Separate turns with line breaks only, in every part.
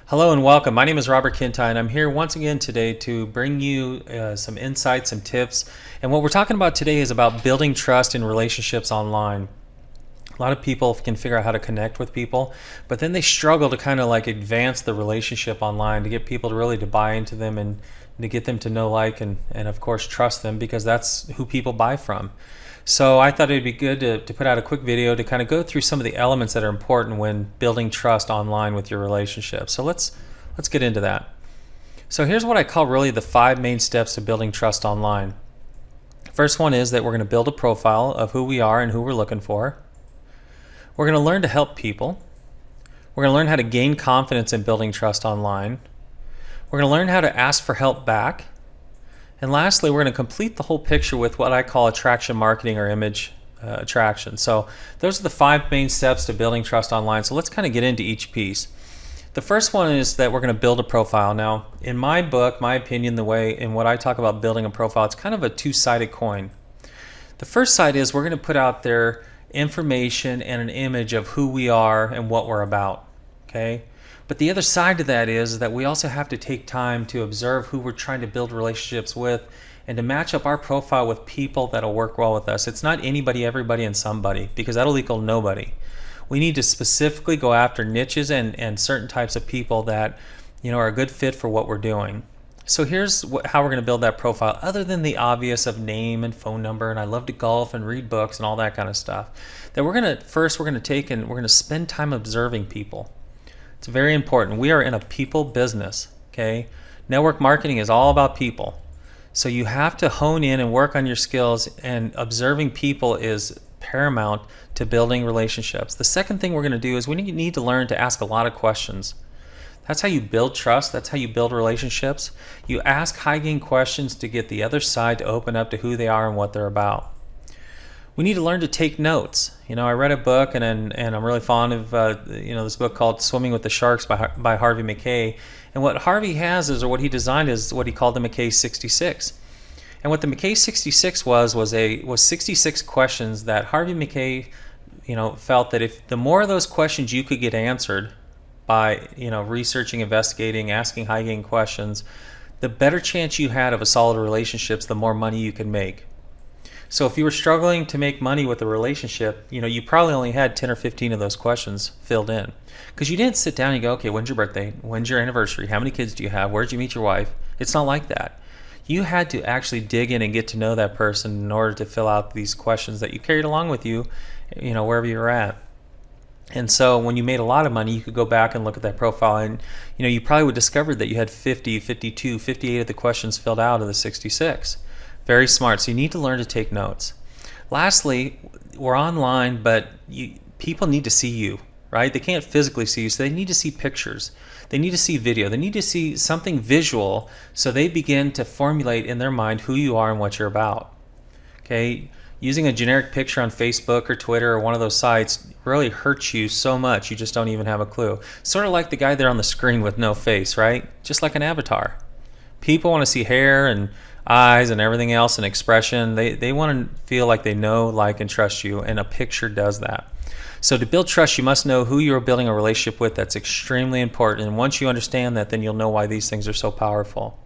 Hello and welcome. My name is Robert Kintigh, and I'm here once again today to bring you some insights, some tips. And what we're talking about today is about building trust in relationships online. A lot of people can figure out how to connect with people, but then they struggle to kind of like advance the relationship online to get people to really to buy into them and to get them to know, like, and of course trust them, because that's who people buy from. So I thought it'd be good to put out a quick video to kind of go through some of the elements that are important when building trust online with your relationship. So let's get into that. So here's what I call really the 5 main steps to building trust online. First one is that we're going to build a profile of who we are and who we're looking for. We're going to learn to help people. We're going to learn how to gain confidence in building trust online. We're going to learn how to ask for help back. And lastly, we're going to complete the whole picture with what I call attraction marketing or image attraction. So those are the 5 main steps to building trust online. So let's kind of get into each piece. The first one is that we're going to build a profile. Now, in my book, my opinion, the way in what I talk about building a profile, it's kind of a two-sided coin. The first side is we're going to put out there information and an image of who we are and what we're about. Okay? But the other side to that is that we also have to take time to observe who we're trying to build relationships with and to match up our profile with people that'll work well with us. It's not anybody, everybody, and somebody, because that'll equal nobody. We need to specifically go after niches and certain types of people that are a good fit for what we're doing. So here's how we're going to build that profile, other than the obvious of name and phone number, and I love to golf and read books and all that kind of stuff. That we're going to take and we're going to spend time observing people. It's very important. We are in a people business, okay? Network marketing is all about people. So you have to hone in and work on your skills, and observing people is paramount to building relationships. The second thing we're going to do is we need to learn to ask a lot of questions. That's how you build trust. That's how you build relationships. You ask high-gain questions to get the other side to open up to who they are and what they're about. We need to learn to take notes. I read a book, and I'm really fond of this book called Swimming with the Sharks by Harvey Mackay. And what Harvey has is, or what he designed, is what he called the Mackay 66. And what the Mackay 66 was 66 questions that Harvey Mackay, felt that if the more of those questions you could get answered by researching, investigating, asking high-gain questions, the better chance you had of a solid relationships, the more money you could make. So if you were struggling to make money with a relationship, you probably only had 10 or 15 of those questions filled in. Because you didn't sit down and go, okay, when's your birthday? When's your anniversary? How many kids do you have? Where'd you meet your wife? It's not like that. You had to actually dig in and get to know that person in order to fill out these questions that you carried along with you, wherever you were at. And so when you made a lot of money, you could go back and look at that profile, and you probably would discover that you had 50, 52, 58 of the questions filled out of the 66. Very smart. So you need to learn to take notes. Lastly, we're online, but people need to see you, right? They can't physically see you, so they need to see pictures. They need to see video. They need to see something visual, so they begin to formulate in their mind who you are and what you're about. Okay? Using a generic picture on Facebook or Twitter or one of those sites really hurts you so much you just don't even have a clue. Sort of like the guy there on the screen with no face, right? Just like an avatar. People want to see hair and eyes and everything else and expression. They want to feel like they know, like, and trust you, and a picture does that. So to build trust, you must know who you're building a relationship with. That's extremely important, and once you understand that, then you'll know why these things are so powerful.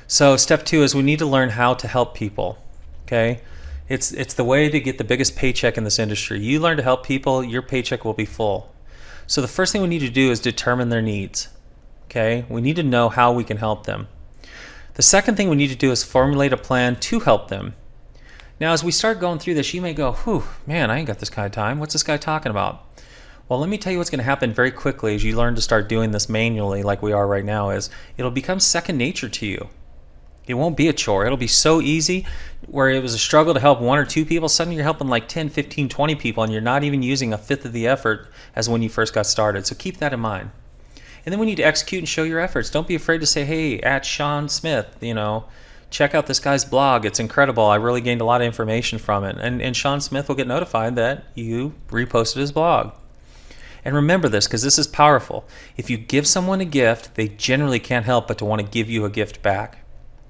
So step 2 is we need to learn how to help people. Okay? It's the way to get the biggest paycheck in this industry. You learn to help people, your paycheck will be full. So the first thing we need to do is determine their needs. Okay? We need to know how we can help them. The second thing we need to do is formulate a plan to help them. Now, as we start going through this, you may go, whew, man, I ain't got this kind of time. What's this guy talking about? Well, let me tell you what's going to happen very quickly as you learn to start doing this manually like we are right now, is it'll become second nature to you. It won't be a chore. It'll be so easy. Where it was a struggle to help 1 or 2 people, suddenly you're helping like 10, 15, 20 people, and you're not even using a fifth of the effort as when you first got started. So keep that in mind. And then we need to execute and show your efforts. Don't be afraid to say, hey, at Sean Smith, check out this guy's blog. It's incredible. I really gained a lot of information from it. And Sean Smith will get notified that you reposted his blog. And remember this, because this is powerful. If you give someone a gift, they generally can't help but to want to give you a gift back.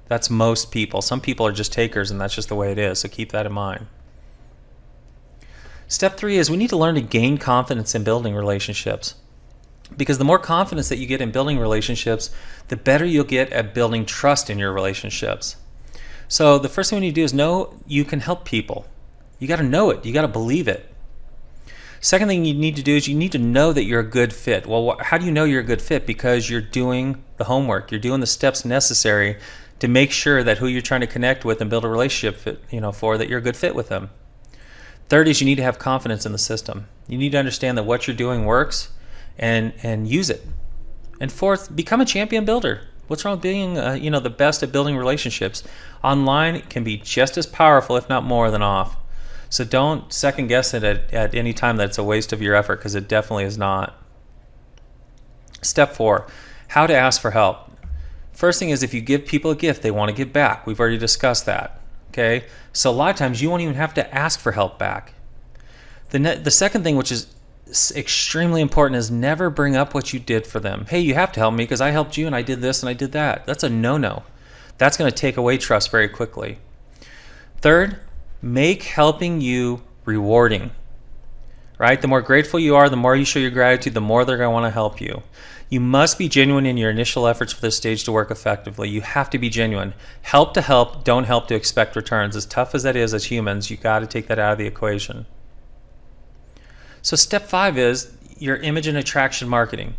That's most people. Some people are just takers, and that's just the way it is. So keep that in mind. Step 3 is we need to learn to gain confidence in building relationships. Because the more confidence that you get in building relationships, the better you'll get at building trust in your relationships. So the first thing you need to do is know you can help people. You got to know it. You got to believe it. Second thing you need to do is you need to know that you're a good fit. Well, how do you know you're a good fit? Because you're doing the homework. You're doing the steps necessary to make sure that who you're trying to connect with and build a relationship for, that you're a good fit with them. Third is you need to have confidence in the system. You need to understand that what you're doing works and use it. And fourth, become a champion builder. What's wrong with being the best at building relationships? Online can be just as powerful, if not more, than off. So don't second guess it at any time that it's a waste of your effort, because it definitely is not. Step 4, how to ask for help. First thing is, if you give people a gift, they want to give back. We've already discussed that. Okay? So a lot of times you won't even have to ask for help back. The second thing, which is extremely important, is never bring up what you did for them. Hey, you have to help me because I helped you and I did this and I did that. That's a no-no. That's going to take away trust very quickly. Third, make helping you rewarding. Right? The more grateful you are, the more you show your gratitude, the more they're going to want to help you. You must be genuine in your initial efforts for this stage to work effectively. You have to be genuine. Help to help, don't help to expect returns. As tough as that is as humans, you got to take that out of the equation. So step 5 is your image and attraction marketing.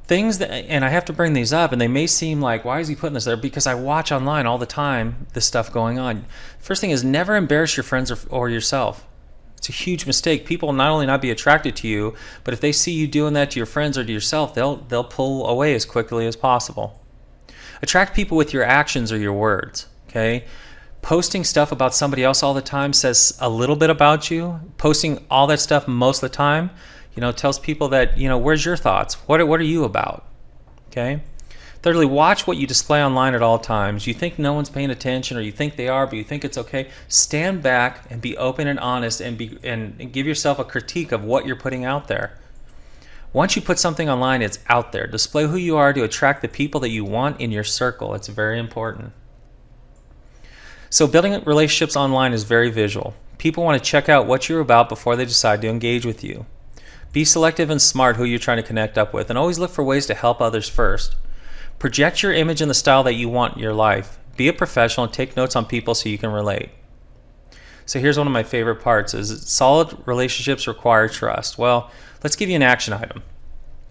Things that, and I have to bring these up, and they may seem like, why is he putting this there? Because I watch online all the time this stuff going on. First thing is, never embarrass your friends or yourself. It's a huge mistake. People will not only not be attracted to you, but if they see you doing that to your friends or to yourself, they'll pull away as quickly as possible. Attract people with your actions or your words. Okay? Posting stuff about somebody else all the time says a little bit about you. Posting all that stuff most of the time, tells people that, where's your thoughts? What are you about? Okay? Thirdly, watch what you display online at all times. You think no one's paying attention, or you think they are, but you think it's okay. Stand back and be open and honest, and give yourself a critique of what you're putting out there. Once you put something online, it's out there. Display who you are to attract the people that you want in your circle. It's very important. So building relationships online is very visual. People want to check out what you're about before they decide to engage with you. Be selective and smart who you're trying to connect up with, and always look for ways to help others first. Project your image in the style that you want in your life. Be a professional and take notes on people so you can relate. So here's one of my favorite parts, is solid relationships require trust. Well, let's give you an action item.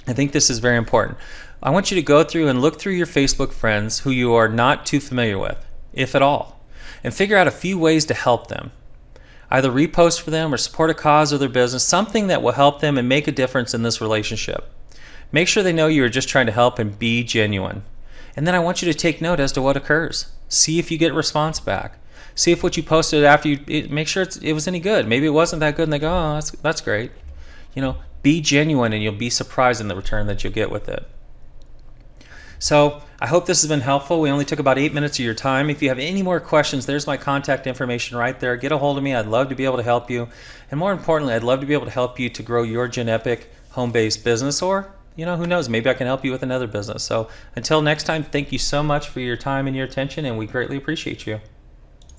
I think this is very important. I want you to go through and look through your Facebook friends who you are not too familiar with, if at all, and figure out a few ways to help them. Either repost for them or support a cause or their business, something that will help them and make a difference in this relationship. Make sure they know you are just trying to help, and be genuine. And then I want you to take note as to what occurs. See if you get a response back. See if what you posted after make sure it was any good. Maybe it wasn't that good and they go, oh, that's great. Be genuine, and you'll be surprised in the return that you'll get with it. So I hope this has been helpful. We only took about 8 minutes of your time. If you have any more questions, there's my contact information right there. Get a hold of me. I'd love to be able to help you. And more importantly, I'd love to be able to help you to grow your GenEpic home-based business, or who knows, maybe I can help you with another business. So until next time, thank you so much for your time and your attention, and we greatly appreciate you.